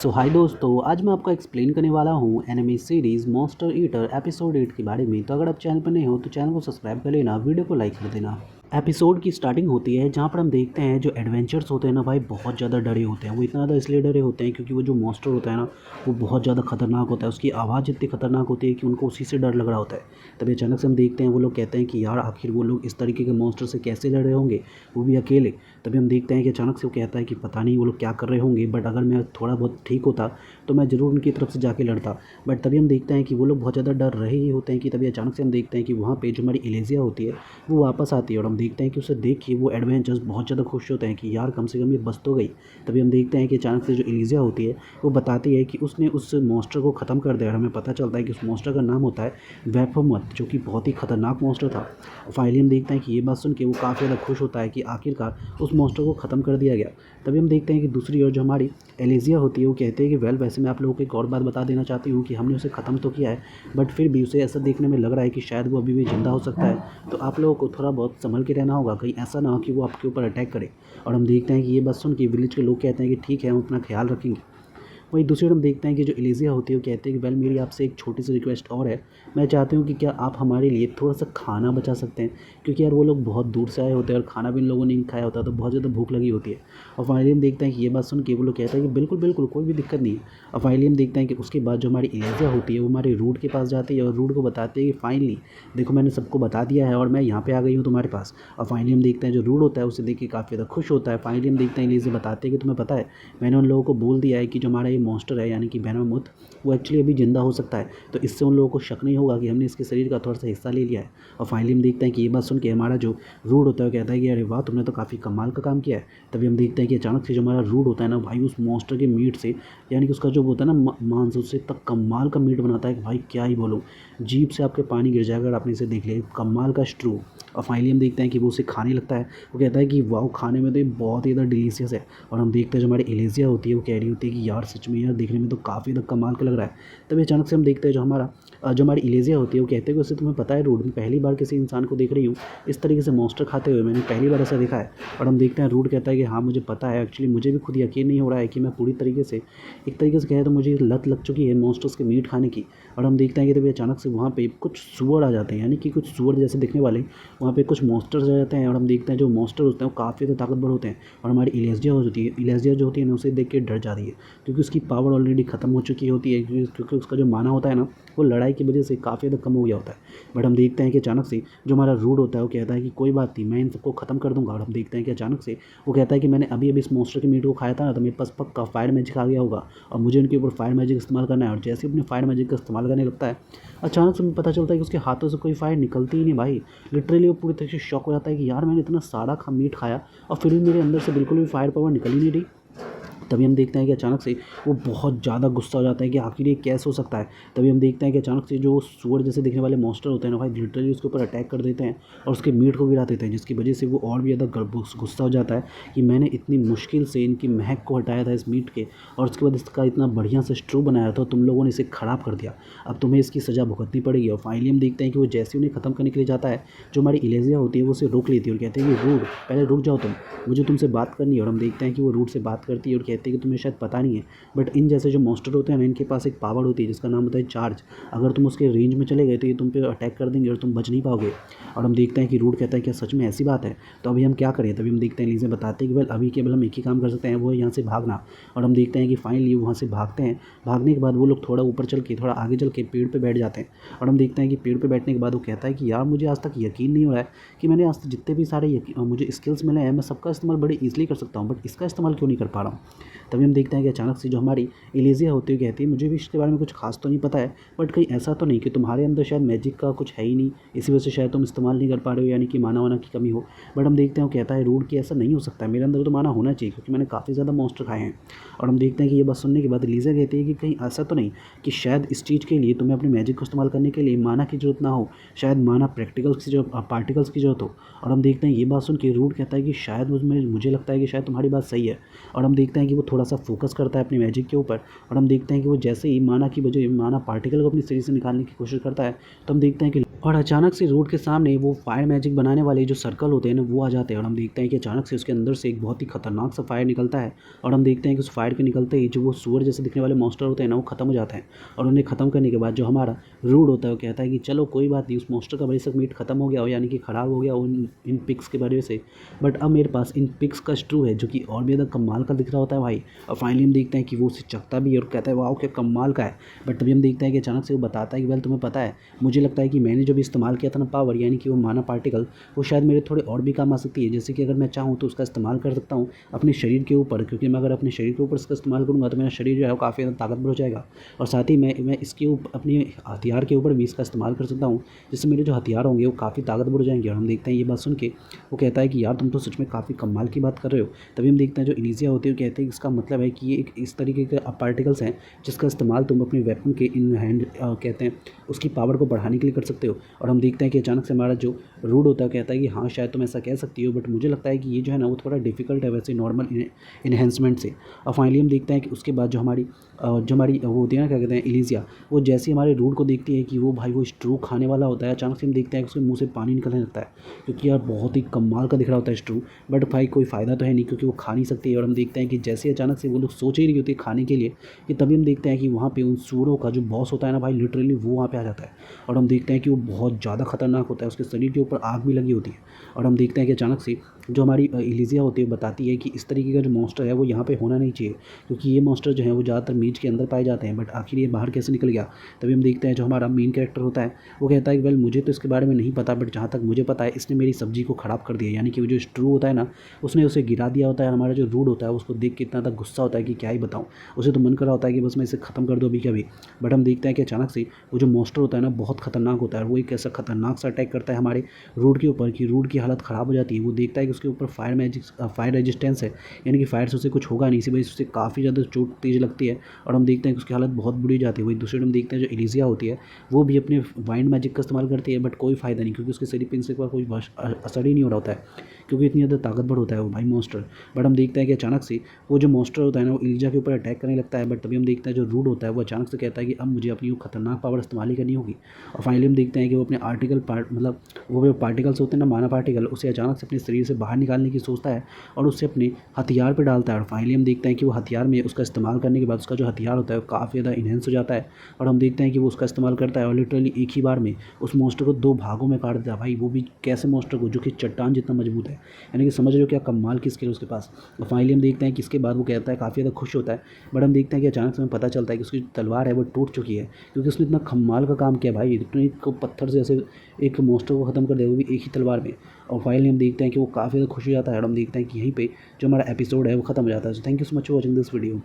हाय दोस्तों, आज मैं आपको एक्सप्लेन करने वाला हूँ anime series monster eater episode 8 के बारे में। तो अगर आप चैनल पर नए हो तो चैनल को सब्सक्राइब कर लेना, वीडियो को लाइक कर देना। एपिसोड की स्टार्टिंग होती है जहाँ पर हम देखते हैं जो एडवेंचर्स होते हैं ना भाई, बहुत ज़्यादा डरे होते हैं। वो इतना ज़्यादा इसलिए डरे होते हैं क्योंकि वो जो मॉन्स्टर होता है ना, वो बहुत ज़्यादा खतरनाक होता है। उसकी आवाज़ इतनी खतरनाक होती है कि उनको उसी से डर लग रहा होता है। तभी अचानक से हम देखते हैं वो लोग कहते हैं कि यार आखिर वो लोग इस तरीके के मॉन्स्टर से कैसे लड़ रहे होंगे, वो भी अकेले। तभी हम देखते हैं कि अचानक से वो कहता है कि पता नहीं वो लोग क्या कर रहे होंगे, बट अगर मैं थोड़ा बहुत ठीक होता तो मैं ज़रूर उनकी तरफ से जाके लड़ता। बट तभी हम देखते हैं कि वो लोग बहुत ज़्यादा डर रहे ही होते हैं कि तभी अचानक से हम देखते हैं कि वहाँ पे जो हमारी एलेजिया होती है वो वापस आती है। और हम देखते हैं कि उसे देख के वो एडवेंचर्स बहुत ज़्यादा खुश होते हैं कि यार कम से कम ये बच तो गई। तभी हम देखते हैं कि अचानक से जो एलेजिया होती है वो बताती है कि उसने उस मॉन्स्टर को ख़त्म कर दिया। और हमें पता चलता है कि उस मॉन्स्टर का नाम होता है वेफमत, जो कि बहुत ही खतरनाक मॉन्स्टर था। फाइनली हम देखते हैं कि ये बात सुन के वो काफ़ी ज़्यादा खुश होता है कि आखिरकार उस मॉन्स्टर को ख़त्म कर दिया गया। तभी हम देखते हैं कि दूसरी ओर जो हमारी एलेजिया होती है वो कहती है कि वेल, वैसे मैं आप लोगों को एक और बात बता देना चाहती हूँ कि हमने उसे ख़त्म तो किया है, बट फिर भी उसे ऐसा देखने में लग रहा है कि शायद वो अभी भी ज़िंदा हो सकता है। तो आप लोगों को थोड़ा बहुत संभल के रहना होगा, कहीं ऐसा ना हो कि वो आपके ऊपर अटैक करे। और हम देखते हैं कि ये बात सुन के विलेज के लोग कहते हैं कि ठीक है, हम अपना ख्याल रखेंगे। वहीं दूसरी ओर हम देखते हैं कि जो एलेजिया होती है वो कहती है कि वेल, मेरी आपसे एक छोटी सी रिक्वेस्ट और है। मैं चाहती हूँ कि क्या आप हमारे लिए थोड़ा सा खाना बचा सकते हैं, क्योंकि यार वो लोग बहुत दूर से आए होते हैं और खाना भी इन लोगों ने नहीं खाया होता, तो बहुत ज़्यादा भूख लगी होती है। और फाइनली हम देखते हैं कि ये बात सुन के वो लोग कहते हैं कि बिल्कुल बिल्कुल, कोई भी दिक्कत नहीं है। और फाइनली हम देखते हैं कि उसके बाद जो हमारी एलेजिया होती है वो हमारे रूट के पास जाती है और रूट को बताती है कि फाइनली देखो, मैंने सबको बता दिया है और मैं यहाँ पे आ गई हूँ तुम्हारे पास। और फाइनली हम देखते हैं जो रूट होता है उसे देख के काफ़ी ज़्यादा खुश होता है। फाइनली हम देखते हैं एलेजिया बताते हैं कि तुम्हें पता है, मैंने उन लोगों को बोल दिया है कि जो हमारा ये मॉन्स्टर है यानी कि वेनोमुथ, वो एक्चुअली अभी ज़िंदा हो सकता है। तो इससे उन लोगों को शक नहीं होगा कि हमने इसके शरीर का थोड़ा सा हिस्सा ले लिया है। और फाइनली हम देखते हैं कि ये बात सुन के हमारा जो रूट होता है वो कहता है कि अरे वाह, तुमने तो काफ़ी कमाल का काम किया है। तभी हम देखते हैं कि अचानक से जो हमारा रूट होता है ना भाई, उस मॉन्स्टर के मीट से, यानी कि उसका जो होता है ना मांस, उससे तक कमाल का मीट बनाता है कि भाई क्या ही बोलूँ, जीभ से आपके पानी गिर जाएगा अगर आपने इसे देख लिया। कमाल का स्ट्रू। और फाइनली हम देखते हैं कि वो उसे खाने लगता है। वो कहता है कि वाह, खाने में तो ये बहुत ही ज़्यादा डिलीशियस है। और हम देखते हैं जो हमारी एलेजिया होती है वो कह रही होती है कि यार सच में यार देखने में तो काफ़ी ज़्यादा कमाल का लग रहा है। तभी अचानक से हम देखते हैं जो हमारी एलेजिया होती है वो कहते हैं कि उससे तुम्हें पता है रूड, मैं पहली बार किसी इंसान को देख रही हूँ इस तरीके से मॉन्स्टर खाते हुए, मैंने पहली बार ऐसा देखा है। और हम देखते हैं रूड कहता है कि हाँ मुझे पता है, एक्चुअली मुझे भी खुद यकीन नहीं हो रहा है कि मैं पूरी तरीके से, एक तरीके से कहें तो मुझे लत लग चुकी है मॉन्स्टर्स के मीट खाने की। और हम देखते हैं कि तभी अचानक से वहाँ पे कुछ सूअर आ जाते हैं, यानी कि कुछ सूअर जैसे दिखने वाले वहाँ पे कुछ मॉन्स्टर्स आ जाते हैं। और हम देखते हैं जो मॉन्स्टर होते हैं वो काफ़ी ज़्यादा ताकतवर होते हैं। और हमारी एलेजिया जो होती है ना, उसे देख के डर जाती है क्योंकि उसकी पावर ऑलरेडी ख़त्म हो चुकी होती है, क्योंकि उसका जो माना होता है ना वो लड़ाई की वजह से काफ़ी ज़्यादा कम हो गया होता है। बट हम देखते हैं कि अचानक से जो हमारा रूड होता है वो कहता है कि कोई बात नहीं, मैं इन सबको ख़त्म कर दूंगा। और हम देखते हैं कि अचानक से वो कहता है कि मैंने अभी अभी इस मॉन्स्टर के मीट को खाया था ना, तो मेरे पास पक्का फायर मैजिक आ गया होगा और मुझे उनके ऊपर फायर मैजिक इस्तेमाल करना है। और जैसे ही अपने फायर मैजिक का इस्तेमाल करने लगता है, अचानक से हमें पता चलता है कि उसके हाथों से कोई फायर निकलती ही नहीं भाई। लिटरली वो पूरी तरह से शॉक हो जाता है कि यार मैंने इतना सारा मीट खाया और फिर भी मेरे अंदर से बिल्कुल भी फायर पावर निकल ही नहीं रही। तभी हम देखते हैं कि अचानक से वो बहुत ज़्यादा गुस्सा हो जाता है कि आखिर ये कैसे हो सकता है। तभी हम देखते हैं कि अचानक से जो सूअर जैसे दिखने वाले मॉन्स्टर होते हैं ना भाई, लिटरली उसके ऊपर अटैक कर देते हैं और उसके मीट को गिरा देते हैं, जिसकी वजह से वो और भी ज़्यादा गुस्सा हो जाता है कि मैंने इतनी मुश्किल से इनकी महक को हटाया था इस मीट के, और उसके बाद इसका इतना बढ़िया से स्ट्रू बनाया था, तुम लोगों ने इसे ख़राब कर दिया। अब तुम्हें इसकी सज़ा भुगतनी पड़ेगी। और फाइनली हम देखते हैं कि वो जैसे उन्हें ख़त्म करने के लिए जाता है, जो हमारी एलेजिया होती है वो उसे रोक लेती है और कहती है कि रूड, पहले रुक जाओ तुम, मुझे तुमसे बात करनी है। और हम देखते हैं कि वो रूड से बात करती है और कहती है कि तुम्हें शायद पता नहीं है, बट इन जैसे जो मॉन्स्टर होते हैं ना, इनके पास एक पावर होती है जिसका नाम होता है चार्ज। अगर तुम उसके रेंज में चले गए तो ये तुम पे अटैक कर देंगे और तुम बच नहीं पाओगे। और हम देखते हैं कि रूड कहता है क्या सच में ऐसी बात है, तो अभी हम क्या करें। तभी हम देखते हैं एलिज़ा बताते हैं कि वेल, अभी केवल हम एक ही काम कर सकते हैं, वो है यहाँ से भागना। और हम देखते हैं कि फाइनली वहाँ से भागते हैं। भागने के बाद वो लोग थोड़ा ऊपर चल के, थोड़ा आगे चल के पेड़ पर बैठ जाते हैं। और हम देखते हैं कि पेड़ पर बैठने के बाद वो कहता है कि यार मुझे आज तक यकीन नहीं हो रहा है कि मैंने आज तक जितने भी सारे मुझे स्किल्स मिले हैं, मैं सबका इस्तेमाल बड़े ईजिली कर सकता हूँ, बट इसका इस्तेमाल क्यों नहीं कर पा रहा हूँ। तभी हम देखते हैं कि अचानक से जो हमारी एलेजिया होती है कहती है मुझे भी इसके बारे में कुछ खास तो नहीं पता है, बट कहीं ऐसा तो नहीं कि तुम्हारे अंदर शायद मैजिक का कुछ है ही नहीं, इसी वजह से शायद तुम इस्तेमाल नहीं कर पा रहे हो, यानी कि माना वाना की कमी हो। बट हम देखते हैं वो कहता है रूड कि ऐसा नहीं हो सकता है, मेरे अंदर तो माना होना चाहिए क्योंकि मैंने काफ़ी ज़्यादा मॉन्स्टर खाए हैं। और हम देखते हैं कि ये बात सुनने के बाद एलेजिया कहती है कि कहीं ऐसा तो नहीं कि शायद इस चीज़ के लिए तुम्हें अपने मैजिक को इस्तेमाल करने के लिए माना की जरूरत ना हो, शायद माना प्रैक्टिकल्स की जो पार्टिकल्स की जरूरत हो। और हम देखते हैं ये बात सुन के रूड कहता है कि शायद मुझे लगता है कि शायद तुम्हारी बात सही है। और हम देखते हैं कि वो थोड़ा सा फोकस करता है अपने मैजिक के ऊपर। और हम देखते हैं कि वो जैसे ही माना की वजह माना पार्टिकल को अपनी शरीर से निकालने की कोशिश करता है, तो हम देखते हैं कि और अचानक से रोड के सामने वो फायर मैजिक बनाने वाले जो सर्कल होते हैं ना वो आ जाते हैं और हम देखते हैं कि अचानक से उसके अंदर से एक बहुत ही खतरनाक सा फायर निकलता है और हम देखते हैं कि उस फायर के निकलते ही जो वो सूअर जैसे दिखने वाले मॉन्स्टर होते हैं ना वो खत्म हो जाते हैं। और उन्हें खत्म करने के बाद जो हमारा रूड होता है वो कहता है कि चलो कोई बात नहीं, उस मॉन्स्टर का बेशक मीट खत्म हो गया हो यानी कि ख़राब हो गया हो इन पिक्स के वजह से, बट अब मेरे पास इन पिक्स का स्ट्रू है जो कि और भी ज़्यादा कमाल का दिख रहा होता है भाई। और फाइनली हम देखते हैं कि वो उसे चखता भी है और कहता है वाह क्या कमाल का है। बट तभी हम देखते हैं कि अचानक से वो बताता है कि वेल तुम्हें पता है, मुझे लगता है कि मैंने जो भी इस्तेमाल किया था ना पावर यानी कि वो माना पार्टिकल, वो शायद मेरे थोड़े और भी काम आ सकती है। जैसे कि अगर मैं चाहूँ तो उसका इस्तेमाल कर सकता हूँ अपने शरीर के ऊपर, क्योंकि मैं अगर अपने शरीर के ऊपर इसका इस्तेमाल करूँगा तो मेरा शरीर जो है वो काफ़ी ज़्यादा ताकतवर हो जाएगा। और साथ ही मैं इसके ऊपर अपने हथियार के ऊपर भी इसका इस्तेमाल कर सकता हूँ, जिससे मेरे जो हथियार होंगे वो काफ़ी ताकतवर हो जाएंगे। और हम देखते हैं ये बात सुन के वो कहता है कि यार तुम तो सच में काफ़ी कमाल की बात कर रहे हो। तभी हम देखते हैं जो इलिजिया होती है वो कहते हैं कि इसका मतलब है कि ये एक इस तरीके के पार्टिकल्स हैं जिसका इस्तेमाल तुम अपने वेपन के इन हैंड कहते हैं उसकी पावर को बढ़ाने के लिए कर सकते हो। और हम देखते हैं कि अचानक से हमारा जो रूड होता है कहता है कि हाँ शायद तुम ऐसा कह सकती हो, बट मुझे लगता है कि ये जो है ना वो थोड़ा डिफिकल्ट है वैसे नॉर्मल इन्हेंसमेंट से। और फाइनली हम देखते हैं कि उसके बाद जो हमारी वो होती है ना क्या कहते हैं इलिजिया, वो जैसे ही हमारे रूड को देखती है कि वो भाई वो स्ट्रू खाने वाला होता है, अचानक से हम देखते हैं कि उसके मुंह से पानी निकलने लगता है, क्योंकि यार बहुत ही कमाल का दिख रहा होता है स्ट्रू। बट भाई कोई फ़ायदा तो है नहीं क्योंकि वो खा नहीं सकती है। और हम देखते हैं कि जैसे ही अचानक से वो लोग सोच ही रही होती है खाने के लिए कि तभी हम देखते हैं कि वहाँ पे उन सूअरों का जो बॉस होता है ना भाई लिटरली वो वहाँ पे आ जाता है। और हम देखते हैं कि वो बहुत ज़्यादा खतरनाक होता है, उसके शरीर के ऊपर आग भी लगी होती है। और हम देखते हैं कि अचानक से जो हमारी इलिजिया होती है बताती है कि इस तरीके का जो मॉन्स्टर है वो यहाँ पे होना नहीं चाहिए, क्योंकि ये मॉन्स्टर जो है वो ज़्यादातर मीट के अंदर पाए जाते हैं, बट आखिर ये बाहर कैसे निकल गया। तभी हम देखते हैं जो हमारा मेन कैरेक्टर होता है वो कहता है कि वेल मुझे तो इसके बारे में नहीं पता, बट जहाँ तक मुझे पता है इसने मेरी सब्जी को ख़राब कर दिया, यानी कि वो जो स्ट्रू होता है ना उसने उसे गिरा दिया होता है। हमारा जो रूड होता है उसको देख के इतना ज़्यादा गुस्सा होता है कि क्या ही बताऊँ, उसे तो मन कर रहा होता है कि बस मैं इसे ख़त्म कर दूँ अभी कभी। बट हम देखते हैं कि अचानक से वो जो मॉन्स्टर होता है ना बहुत खतरनाक होता है, वो एक ऐसा खतरनाक सा अटैक करता है हमारे रूड के ऊपर कि रूड की हालत ख़राब हो जाती है। वो देखता है कि उसके ऊपर फायर रेजिस्टेंस है, यानी कि फायर से उसे कुछ होगा नहीं, इसी वजह से उसे काफ़ी ज़्यादा चोट तेज़ लगती है। और हम देखते हैं कि उसकी हालत बहुत बुरी हो जाती है। वही दूसरे हम देखते हैं जो इलिजिया होती है वो भी अपने वाइंड मैजिक का इस्तेमाल करती है, बट कोई फ़ायदा नहीं क्योंकि उसके शरीर पर इनसे कोई असर ही नहीं हो रहा होता है, क्योंकि इतनी ज़्यादा ताकतवर होता है वो भाई मॉन्स्टर। बट हम देखते हैं कि अचानक से वो जो मॉन्स्टर होता है ना वो इलिजिया के ऊपर अटैक करने लगता है। बट तभी हम देखते हैं जो रूड होता है वो अचानक से कहता है कि अब मुझे अपनी वो खतरनाक पावर इस्तेमाल ही करनी होगी। और फाइनली हम देखते हैं कि वो अपने मतलब वो जो पार्टिकल्स होते हैं ना माना पार्टिकल, उसे अचानक से अपने शरीर से बाहर निकालने की सोचता है और उससे अपने हथियार पे डालता है। और फाइनली हम देखते हैं कि वो हथियार में उसका इस्तेमाल करने के बाद उसका जो हथियार होता है वो काफ़ी ज़्यादा इन्हेंस हो जाता है। और हम देखते हैं कि वो उसका इस्तेमाल करता है और लिटरली एक ही बार में उस मॉन्स्टर को 2 भागों में काट देता है भाई, वो भी कैसे मॉन्स्टर को जो कि चट्टान जितना मजबूत है, यानी कि समझ रहे हो क्या कमाल की स्किल उसके पास। और फाइनली हम देखते हैं कि इसके बाद वो कहता है काफ़ी ज़्यादा खुश होता है। बट हम देखते हैं कि अचानक से हमें पता चलता है कि उसकी तलवार है वो टूट चुकी है, क्योंकि उसने इतना कमाल का काम किया भाई, इतने को पत्थर से ऐसे एक मॉन्स्टर को ख़त्म कर दिया वो भी एक ही तलवार में। और फाइनली हम देखते हैं कि वो काफ़ी ज़्यादा खुश हो जाता है और हम देखते हैं कि यहीं पे जो हमारा एपिसोड है वो ख़त्म हो जाता है। So thank you so much for watching this video.